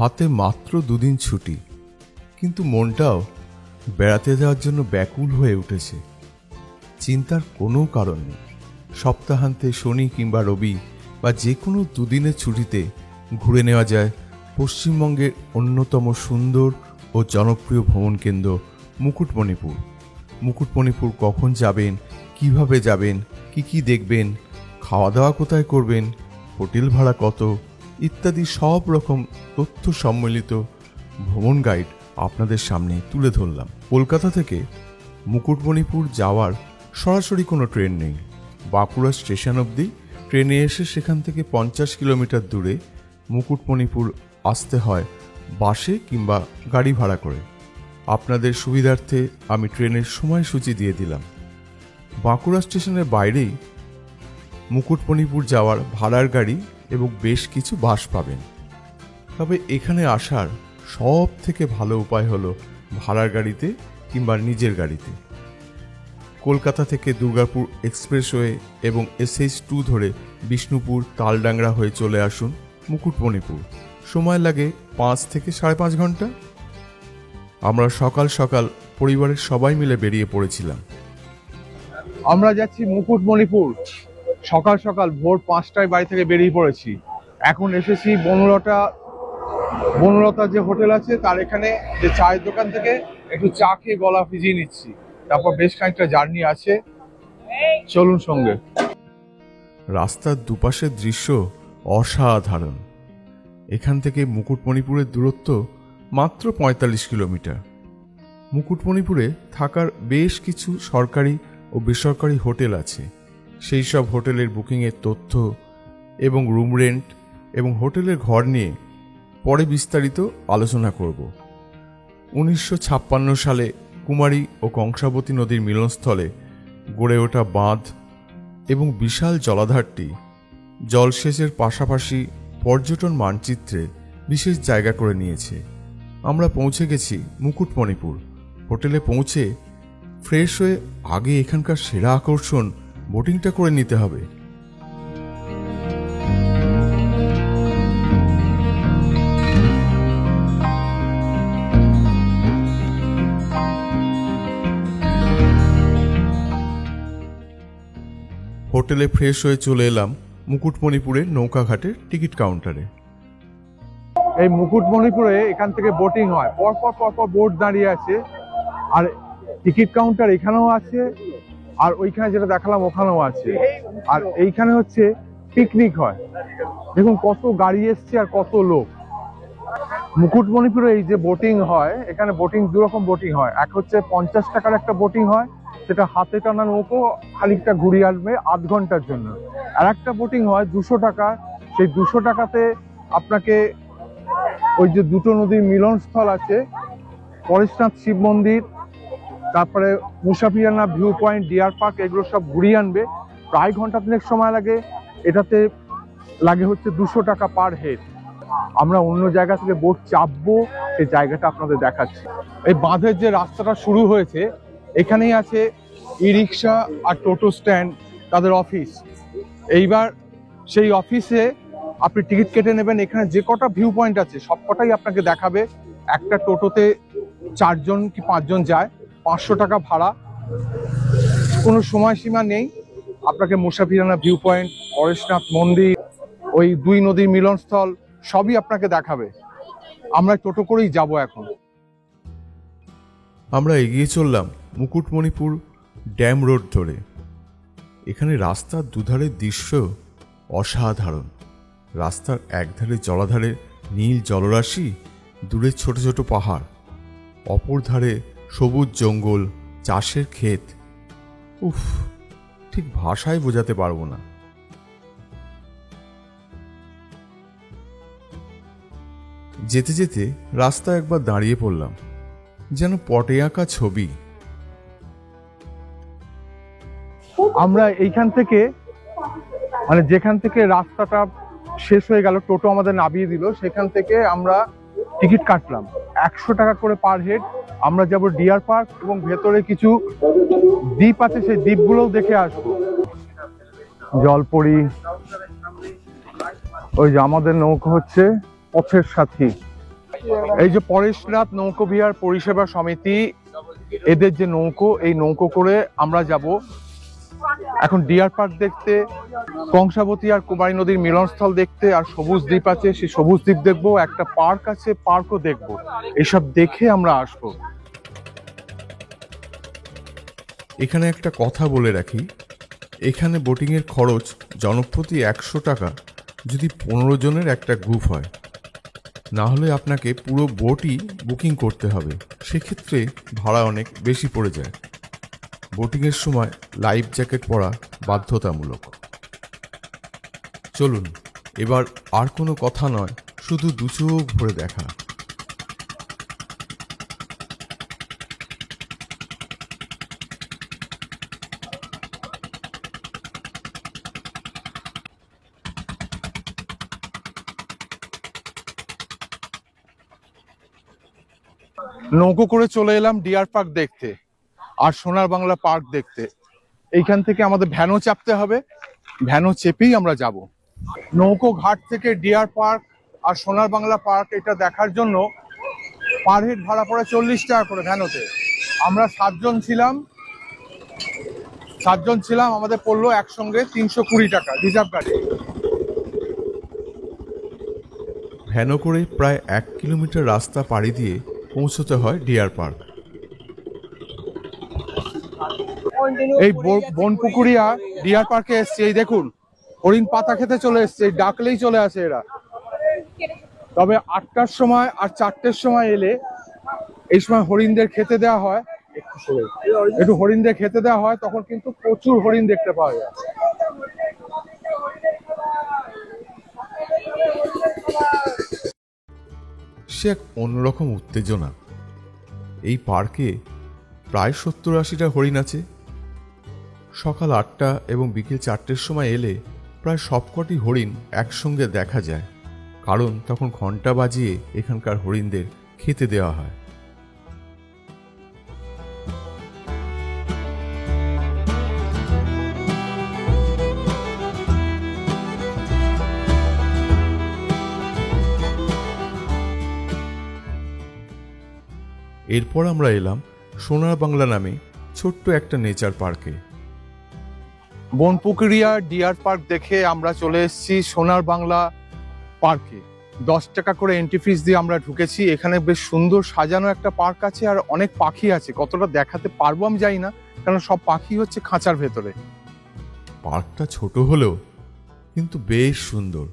হাতে মাত্র দুদিন ছুটি, কিন্তু মনটাও বেড়াতে যাওয়ার জন্য ব্যাকুল হয়ে উঠেছে। চিন্তার কোনো কারণ নেই। সপ্তাহান্তে শনি কিংবা রবি বা যে কোনো দুদিনের ছুটিতে ঘুরে নেওয়া যায় পশ্চিমবঙ্গের অন্যতম সুন্দর ও জনপ্রিয় ভ্রমণ কেন্দ্র মুকুটমণিপুর। মুকুটমণিপুর কখন যাবেন, কিভাবে যাবেন, কি দেখবেন, খাওয়া দাওয়া কোথায় করবেন, হোটেল ভাড়া কত ইত্যাদি সব রকম তথ্য সম্মিলিত ভ্রমণ গাইড আপনাদের সামনে তুলে ধরলাম। কলকাতা থেকে মুকুটমণিপুর যাওয়ার সরাসরি কোনো ট্রেন নেই। বাঁকুড়া স্টেশন অবধি ট্রেনে এসে সেখান থেকে 50 কিলোমিটার দূরে মুকুটমণিপুর আসতে হয় বাসে কিংবা গাড়ি ভাড়া করে। আপনাদের সুবিধার্থে আমি ট্রেনের সময়সূচি দিয়ে দিলাম। বাঁকুড়া স্টেশনের বাইরেই মুকুটমণিপুর যাওয়ার ভাড়ার গাড়ি এবং বেশ কিছু বাস পাবেন। তবে এখানে আসার সব থেকে ভালো উপায় হলো ভাড়ার গাড়িতে কিংবা নিজের গাড়িতে। কলকাতা থেকে দুর্গাপুর এক্সপ্রেসওয়ে এবং SH2 ধরে বিষ্ণুপুর তালডাংরা হয়ে চলে আসুন মুকুটমণিপুর। সময় লাগে 5 থেকে 5.5 ঘন্টা। আমরা সকাল সকাল পরিবারের সবাই মিলে বেরিয়ে পড়েছিলাম। আমরা যাচ্ছি মুকুটমণিপুর। সকাল সকাল ভোর 5টায় বাড়ি থেকে বেরিয়ে পড়েছি। এখন এসেছি বনলতা যে হোটেল আছে তার এখানে যে চায়ের দোকান থেকে একটু চা খেয়ে গলা ভিজিয়ে নিচ্ছি। তারপর বেশ খানিকটা জার্নি আছে, চলুন সঙ্গে। রাস্তার দুপাশের দৃশ্য অসাধারণ। এখান থেকে মুকুটমণিপুরের দূরত্ব মাত্র 45 কিলোমিটার। মুকুটমণিপুরে থাকার বেশ কিছু সরকারি ও বেসরকারি হোটেল আছে। সেই সব হোটেলের বুকিংয়ের তথ্য এবং রুম রেন্ট এবং হোটেলের ঘর নিয়ে পরে বিস্তারিত আলোচনা করব। 1956 সালে কুমারী ও কংসাবতী নদীর মিলনস্থলে গড়ে ওঠা বাঁধ এবং বিশাল জলাধারটি জলসেচের পাশাপাশি পর্যটন মানচিত্রে বিশেষ জায়গা করে নিয়েছে। আমরা পৌঁছে গেছি মুকুটমণিপুর। হোটেলে পৌঁছে ফ্রেশ হয়ে আগে এখানকার সেরা আকর্ষণ বোটিংটা করে নিতে হবে। হোটেলে ফ্রেশ হয়ে চলে এলাম মুকুটমণিপুরের নৌকাঘাটের টিকিট কাউন্টারে। এই মুকুটমণিপুরে এখান থেকে বোটিং হয়, পরপর বোট দাঁড়িয়ে আছে। আর টিকিট কাউন্টার এখানেও আছে, আর ওইখানে যেটা দেখালাম ওখানেও আছে। আর এইখানে হচ্ছে পিকনিক হয়। দেখুন কত গাড়ি এসছে আর কত লোক। মুকুটমণিপুরে এই যে বোটিং হয়, এখানে বোটিং দুরকম বোটিং হয়। এক হচ্ছে 50 টাকার একটা বোটিং হয়, সেটা হাতে টানা নৌকো, খানিকটা ঘুরিয়ে আসবে 8 ঘন্টার জন্য। আর একটা বোটিং হয় 200 টাকা। সেই 200 টাকাতে আপনাকে ওই যে দুটো নদীর মিলনস্থল আছে, পরেশনাথ শিব মন্দির, তারপরে Musafirana view point, deer park, এগুলো সব ঘুরিয়ে আনবে। প্রায় ঘন্টা 3 সময় লাগে। এটাতে লাগে হচ্ছে 200 টাকা পার হেড। আমরা অন্য জায়গা থেকে বোট চাপবো, সেই জায়গাটা আপনাদের দেখাচ্ছি। এই বাঁধের যে রাস্তাটা শুরু হয়েছে, এখানেই আছে ই রিক্সা আর টোটো স্ট্যান্ড, তাদের অফিস। এইবার সেই অফিসে আপনি টিকিট কেটে নেবেন। এখানে যে কটা ভিউ পয়েন্ট আছে সব কটাই আপনাকে দেখাবে। একটা টোটোতে 4 জন কি 5 জন যায়, 500 টাকা ভাড়া। কোনো সময়সীমা নেই। আপনাকে মুসাফিরানা ভিউ পয়েন্ট, পরেশনাথ মন্দির, ওই 2 নদীর মিলনস্থল সবই আপনাকে দেখাবে। আমরা টোটো করেই যাব এখন। আমরা এগিয়ে চললাম মুকুটমণিপুর ড্যাম রোড ধরে। এখানে রাস্তার দুধারের দৃশ্য অসাধারণ। রাস্তার একধারে জলাধারে নীল জলরাশি, দূরে ছোট ছোট পাহাড়, অপর ধারে সবুজ জঙ্গল, চাষের ক্ষেত। উফ, ঠিক ভাষায় বোঝাতে পারবো না। যেতে যেতে রাস্তায় একবার দাঁড়িয়ে পড়লাম, যেন পটে আঁকা ছবি। আমরা এইখান থেকে মানে যেখান থেকে রাস্তাটা শেষ হয়ে গেল, টোটো আমাদের নামিয়ে দিল, সেখান থেকে আমরা টিকিট কাটলাম 100 টাকা করে পার হেড। আমরা যাব ডিয়ার পার্ক এবং ভেতরে কিছু দ্বীপ আছে, সেই দ্বীপগুলোও দেখে আসবো। জলপরি, ওই যে আমাদের নৌকা হচ্ছে পথের সাথী। এই যে পরেশনাথ নৌকো বিহার পরিষেবা সমিতি, এদের যে নৌকো, এই নৌকো করে আমরা যাব এখন ডিয়ার পার্ক দেখতে, কংসাবতী আর কুমারী নদীর মিলনস্থল দেখতে, আর সবুজ দ্বীপ আছে সেই সবুজ দ্বীপ দেখবো, একটা পার্ক আছে পার্কও দেখবো, এসব দেখে আমরা আসবো। এখানে একটা কথা বলে রাখি, এখানে বোটিংয়ের খরচ জনপ্রতি 100 টাকা যদি 15 জনের একটা গ্রুপ হয়, না হলে আপনাকে পুরো বোটই বুকিং করতে হবে, সেক্ষেত্রে ভাড়া অনেক বেশি পড়ে যায়। বোটিংয়ের সময় লাইফ জ্যাকেট পরা বাধ্যতামূলক। চলুন এবার আর কোনো কথা নয়, শুধু দু চোখ ভরে দেখা। নৌকো করে চলে এলাম ডিয়ার পার্ক দেখতে আর সোনার বাংলা পার্ক দেখতে। এইখান থেকে আমাদের ভ্যানও চাপতে হবে, ভ্যানও চেপেই আমরা যাব। নৌকো ঘাট থেকে ডিয়ার পার্ক আর সোনার বাংলা পার্ক এটা দেখার জন্য পার হেড ভাড়া পড়ে 40 টাকা করে ভ্যানোতে। আমরা 7 জন ছিলাম, আমাদের পড়লো একসঙ্গে 320 টাকা রিজার্ভ গাড়ি। ভ্যানো করে প্রায় 1 কিলোমিটার রাস্তা পাড়ি দিয়ে পৌঁছতে হয় ডিয়ার পার্ক। এই বনপুকুরিয়া ডিয়ার পার্কে এসছে, এই দেখুন হরিণ পাতা খেতে চলে এসছে, ডাকলেই চলে আসে এরা। তবে 8টার সময় আর 4টের সময় এলে এই সময় হরিণদের খেতে দেওয়া হয়, একটু হরিণদের খেতে দেওয়া হয়, তখন কিন্তু প্রচুর হরিণ দেখতে পাওয়া যায়। সে এক অন্যরকম উত্তেজনা। এই পার্কে প্রায় 70-80টা হরিণ আছে। সকাল 8টা এবং বিকেল 4টের সময় এলে প্রায় সবকটি হরিণ একসঙ্গে দেখা যায়, কারণ তখন ঘন্টা বাজিয়ে এখানকার হরিণদের খেতে দেওয়া হয়। এরপর আমরা এলাম সোনার বাংলা নামে ছোট্ট একটা নেচার পার্কে। বনপুকুরিয়া ডিয়ার পার্ক দেখে আমরা চলে এসেছি সোনার বাংলা পার্কে। 10 টাকা করে এন্ট্রি ফিস দিয়ে আমরা ঢুকেছি। এখানে বেশ সুন্দর সাজানো একটা পার্ক আছে আর অনেক পাখি আছে, কতটা দেখাতে পারবো আমি জানি না, কারণ সব পাখি হচ্ছে খাঁচার ভেতরে। পার্কটা ছোট হলেও কিন্তু বেশ সুন্দর,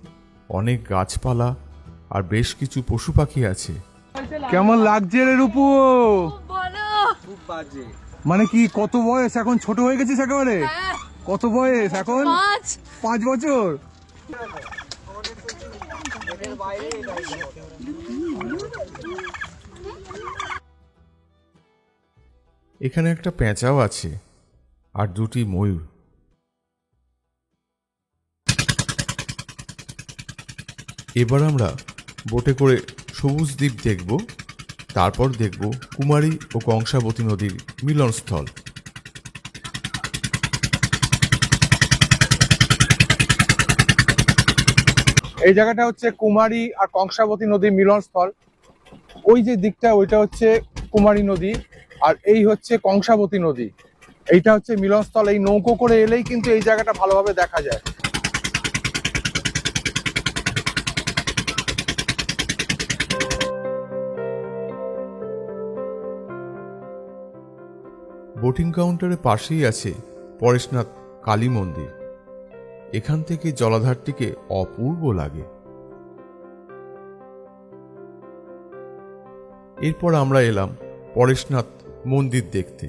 অনেক গাছপালা আর বেশ কিছু পশু পাখি আছে। কেমন লাগছে রে রূপু? খুব বাজে। মানে কি, কত বয়স এখন? ছোট হয়ে গেছিস একেবারে? কত বয়স এখন? 5 বছর। এখানে একটা পেঁচাও আছে আর 2টি ময়ূর। এবার আমরা বোটে করে সবুজ দ্বীপ দেখব, তারপর দেখব কুমারী ও কংসাবতী নদীর মিলনস্থল। এই জায়গাটা হচ্ছে কুমারী আর কংসাবতী নদীর মিলনস্থল। ওই যে দিকটা ওইটা হচ্ছে কুমারী নদী আর এই হচ্ছে কংসাবতী নদী, এইটা হচ্ছে মিলনস্থল। এই নৌকো করে এলেই কিন্তু এই জায়গাটা ভালোভাবে দেখা যায়। বোটিং কাউন্টারের পাশেই আছে পরেশনাথ কালী মন্দির। এখান থেকে জলাধারটিকে অপূর্ব লাগে। এরপর আমরা এলাম পরেশনাথ মন্দির দেখতে।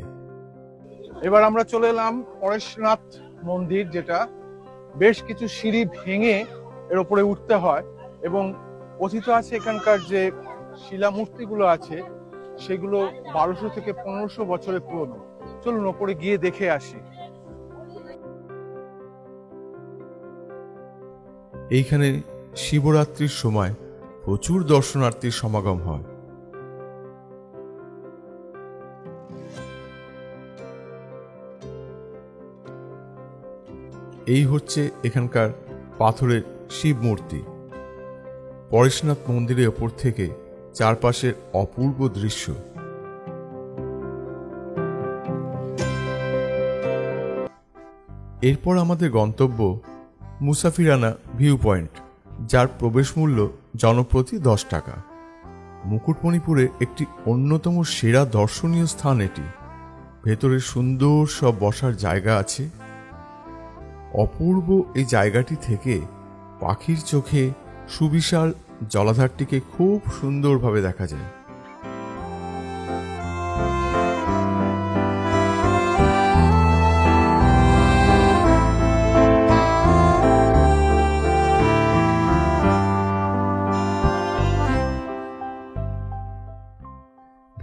এবার আমরা চলে এলাম পরেশনাথ মন্দির, যেটা বেশ কিছু সিঁড়ি ভেঙে এর উপরে উঠতে হয় এবং কথিত আছে এখানকার যে শিলামূর্তিগুলো আছে সেগুলো 1200 থেকে 1500 বছরের পুরনো। চলুন ওপরে গিয়ে দেখে আসি। এইখানে শিবরাত্রির সময় প্রচুর দর্শনার্থীর সমাগম হয়। এই হচ্ছে এখানকার পাথরের শিব মূর্তি। পরেশনাথ মন্দিরের ওপর থেকে চারপাশের অপূর্ব দৃশ্য। এরপর আমাদের গন্তব্য মুসাফিরানা ভিউ পয়েন্ট, যার প্রবেশ মূল্য জনপ্রতি 10 টাকা। মুকুটমণিপুরে একটি অন্যতম সেরা দর্শনীয় স্থান এটি। ভেতরে সুন্দর সব বসার জায়গা আছে। অপূর্ব এই জায়গাটি থেকে পাখির চোখে সুবিশাল জলাধারটিকে খুব সুন্দরভাবে দেখা যায়।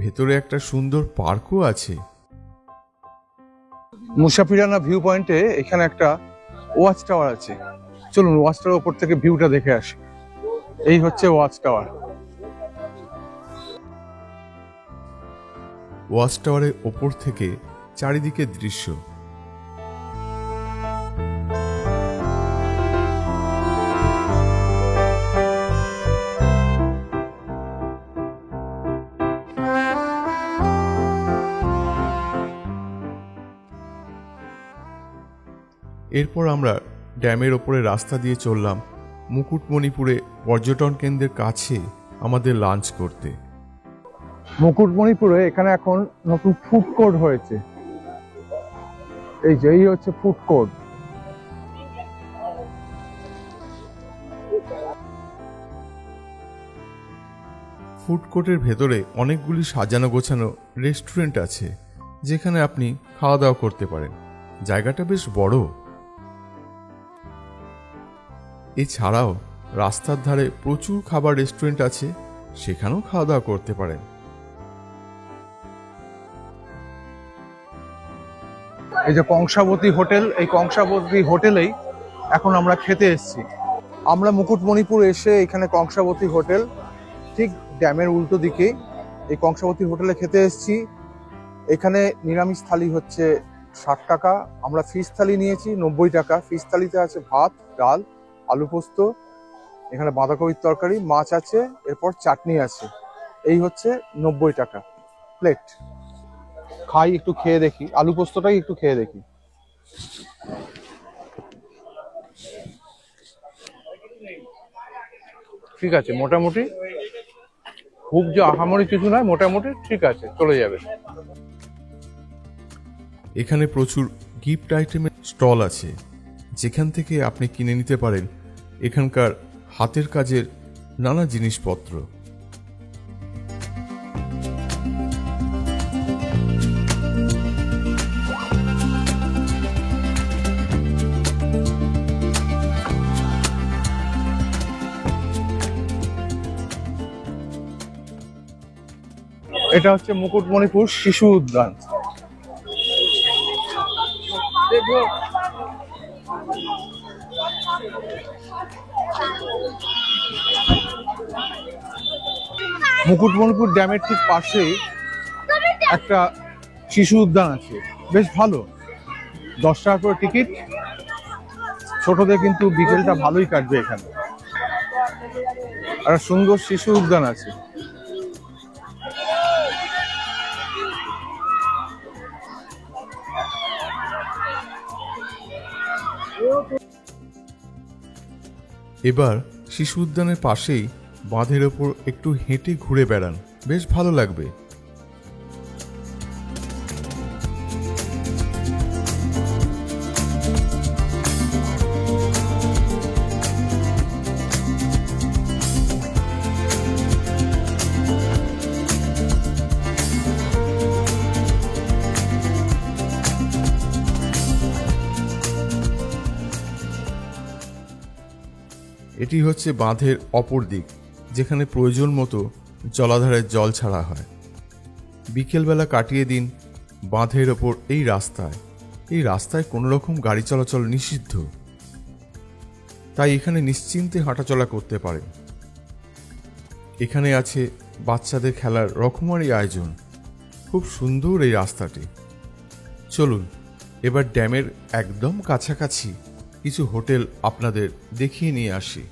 ভেতরে একটা সুন্দর পার্কও আছে। মুসাফিরানা ভিউ পয়েন্টে এখানে একটা ওয়াচ টাওয়ার আছে। চলুন ওয়াচ টাওয়ার উপর থেকে ভিউটা দেখে আসি। এই হচ্ছে ওয়াচ টাওয়ার। ওয়াচ টাওয়ারের ওপর থেকে চারিদিকে দৃশ্য। এরপর আমরা ড্যামের ওপরে রাস্তা দিয়ে চললাম মুকুটমণিপুরে পর্যটন কেন্দ্রের কাছে আমাদের লাঞ্চ করতে। মুকুটমণিপুরে এখানে এখন নতুন ফুড কোর্ট হয়েছে। এই হচ্ছে ফুড কোর্ট। ফুড কোর্টের ভেতরে অনেকগুলি সাজানো গোছানো রেস্টুরেন্ট আছে, যেখানে আপনি খাওয়া দাওয়া করতে পারেন। জায়গাটা বেশ বড়। এছাড়াও রাস্তার ধারে প্রচুর খাবার রেস্টুরেন্ট আছে, সেখানেও খাওয়া দাওয়া করতে পারেন। এই যে কংসাবতী হোটেল, এই কংসাবতী হোটেলেই এখন আমরা খেতে এসেছি। আমরা মুকুটমণিপুর এসে এখানে কংসাবতী হোটেল, ঠিক ড্যামের উল্টো দিকে এই কংসাবতী হোটেলে খেতে এসেছি। এখানে নিরামিষ থালি হচ্ছে 60 টাকা, আমরা ফিশ থালি নিয়েছি 90 টাকা। ফিশ থালিতে আছে ভাত, ডাল, আলু পোস্ত, এখানে বাঁধাকপির তরকারি, মাছ আছে, এরপর চাটনি আছে। এই হচ্ছে 90 টাকা প্লেট। খাই, একটু খেয়ে দেখি, আলু পোস্তটাই একটু খেয়ে দেখি। ঠিক আছে, মোটামুটি খুব যে আহামরি কিছু নয়, মোটামুটি ঠিক আছে, চলে যাবে। এখানে প্রচুর গিফট আইটেমের স্টল আছে, যেখান থেকে আপনি কিনে নিতে পারেন এখানকার হাতের কাজের নানা জিনিসপত্র। এটা হচ্ছে মুকুটমণিপুর শিশু উদ্যান। মুকুটমণিপুর ড্যামের ঠিক পাশেই একটা শিশু উদ্যান আছে, বেশ ভালো। 10 টাকা করে টিকিট। ছোটদের কিন্তু বিকেলটা ভালোই কাটবে এখানে। আর সুন্দর শিশু উদ্যান আছে। এবার শিশু উদ্যানের পাশেই বাঁধের ওপর একটু হেঁটে ঘুরে বেড়ান, বেশ ভালো লাগবে। এটি হচ্ছে বাঁধের অপর দিক, যেখানে প্রয়োজন মতো জলাধারের জল ছাড়া হয়। বিকেলবেলা কাটিয়ে দিন বাঁধের ওপর এই রাস্তায়। এই রাস্তায় কোনো রকম গাড়ি চলাচল নিষিদ্ধ, তাই এখানে নিশ্চিন্তে হাঁটাচলা করতে পারেন। এখানে আছে বাচ্চাদের খেলার রকমারি আয়োজন। খুব সুন্দর এই রাস্তাটি। চলুন এবার ড্যামের একদম কাছাকাছি কিছু হোটেল আপনাদের দেখিয়ে নিয়ে আসি।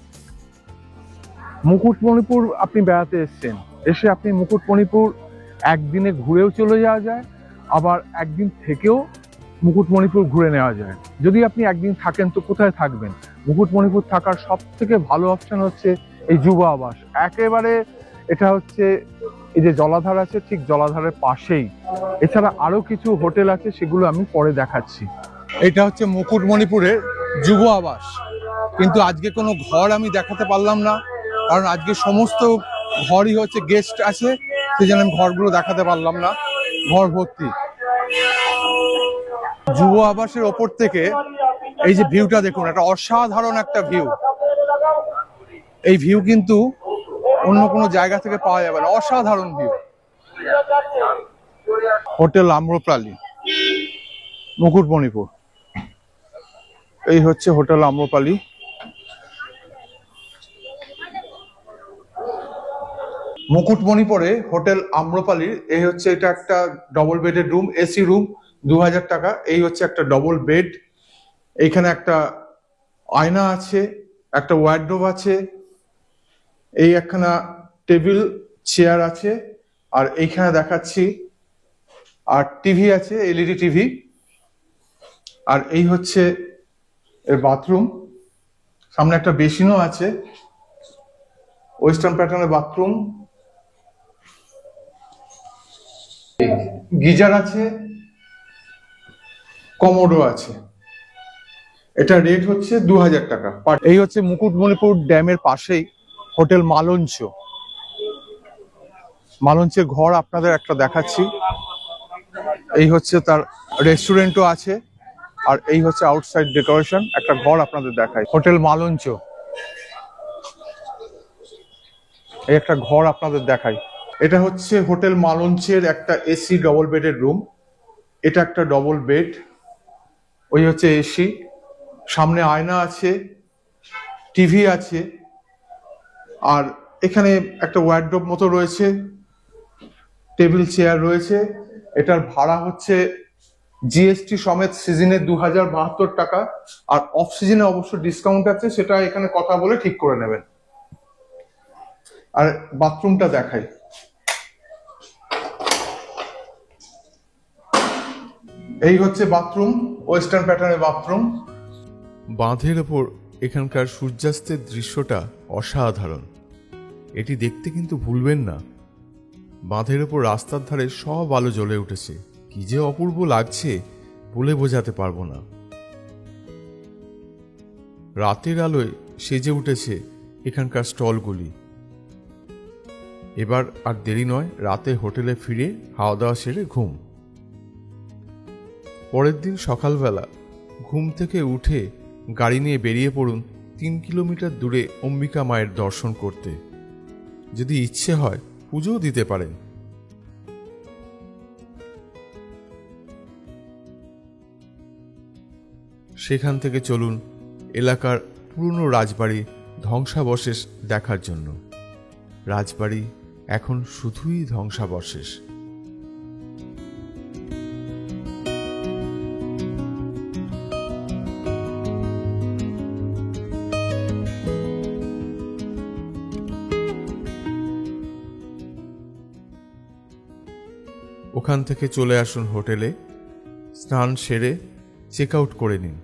মুকুটমণিপুর আপনি বেড়াতে এসেছেন, এসে আপনি মুকুটমণিপুর একদিনে ঘুরেও চলে যাওয়া যায়, আবার একদিন থেকেও মুকুটমণিপুর ঘুরে নেওয়া যায়। যদি আপনি একদিন থাকেন তো কোথায় থাকবেন? মুকুটমণিপুর থাকার সব থেকে ভালো অপশন হচ্ছে এই যুব আবাস। একেবারে এটা হচ্ছে এই যে জলাধার আছে, ঠিক জলাধারের পাশেই। এছাড়া আরো কিছু হোটেল আছে, সেগুলো আমি পরে দেখাচ্ছি। এটা হচ্ছে মুকুটমণিপুরের যুব আবাস, কিন্তু আজকে কোনো ঘর আমি দেখাতে পারলাম না, কারণ আজকে সমস্ত ঘরই হচ্ছে গেস্ট আছে, সেই জন্য আমি ঘরগুলো দেখাতে পারলাম না, ঘর ভর্তি। যুব আবাসের ওপর থেকে এই যে ভিউটা দেখুন, একটা অসাধারণ একটা ভিউ। এই ভিউ কিন্তু অন্য কোনো জায়গা থেকে পাওয়া যাবে না, অসাধারণ ভিউ। হোটেল আম্রপালি, মুকুটমণিপুর। এই হচ্ছে হোটেল আম্রপালি। মুকুটমণিপুরে হোটেল আম্রপালির এই হচ্ছে, এটা একটা ডবল বেডের রুম, এসি রুম, 2000 টাকা। এই হচ্ছে একটা ডবল বেড। এইখানে একটা আয়না আছে, একটা ওয়ার্ডরোব আছে, এই একখানা টেবিল চেয়ার আছে, আর এইখানে দেখাচ্ছি আর টিভি আছে, এলইডি টিভি। আর এই হচ্ছে এর বাথরুম, সামনে একটা বেসিনও আছে, ওয়েস্টার্ন প্যাটার্নের বাথরুম, গিজার আছে, কমোডও আছে। এটা রেট হচ্ছে 2000 টাকা। এই হচ্ছে মুকুটমণিপুর ড্যামের পাশেই হোটেল মালঞ্চ। মালঞ্চের ঘর আপনাদের একটা দেখাচ্ছি। এই হচ্ছে তার রেস্টুরেন্টও আছে, আর এই হচ্ছে আউটসাইড ডেকোরেশন। একটা ঘর আপনাদের দেখাই, হোটেল মালঞ্চ। এই একটা ঘর আপনাদের দেখাই। এটা হচ্ছে হোটেল মালঞ্চের একটা এসি ডবল বেডের রুম। এটা একটা ডবল বেড, ওই হচ্ছে এসি, সামনে আয়না আছে, টিভি আছে, আর এখানে একটা ওয়ার্ডরোব মতো রয়েছে, টেবিল চেয়ার রয়েছে। এটার ভাড়া হচ্ছে জিএসটি সমেত সিজনে 2072 টাকা, আর অফ সিজনে অবশ্য ডিসকাউন্ট আছে, সেটা এখানে কথা বলে ঠিক করে নেবেন। আর বাথরুমটা দেখাই। এই হচ্ছে বাথরুম, ওয়েস্টার্ন প্যাটার্নের বাথরুম। বাঁধের ওপর এখানকার সূর্যাস্তের দৃশ্যটা অসাধারণ। এটি দেখতে কিন্তু ভুলবেন না। বাঁধের ওপর রাস্তার ধারে সব আলো জ্বলে উঠেছে, কি যে অপূর্ব লাগছে বলে বোঝাতে পারবো না। রাতের আলোয় সেজে উঠেছে এখানকার স্টলগুলি। এবার আর দেরি নয়, রাতে হোটেলে ফিরে খাওয়া দাওয়া সেরে ঘুম। পরের দিন সকালবেলা ঘুম থেকে উঠে গাড়ি নিয়ে বেরিয়ে পড়ুন 3 কিলোমিটার দূরে অম্বিকা মায়ের দর্শন করতে। যদি ইচ্ছে হয় পুজোও দিতে পারেন। সেখান থেকে চলুন এলাকার পুরনো রাজবাড়ি ধ্বংসাবশেষ দেখার জন্য। রাজবাড়ি এখন শুধুই ধ্বংসাবশেষ। ওখান থেকে চলে আসুন হোটেলে, স্নান সেরে চেক আউট করে নিন,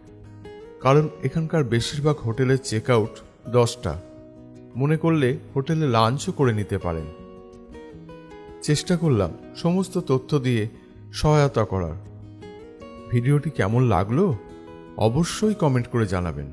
কারণ এখানকার বেশিরভাগ হোটেলের চেক আউট 10টা। মনে করলে হোটেলে লাঞ্চও করে নিতে পারেন। চেষ্টা করলাম সমস্ত তথ্য দিয়ে সহায়তা করার। ভিডিওটি কেমন লাগলো অবশ্যই কমেন্ট করে জানাবেন।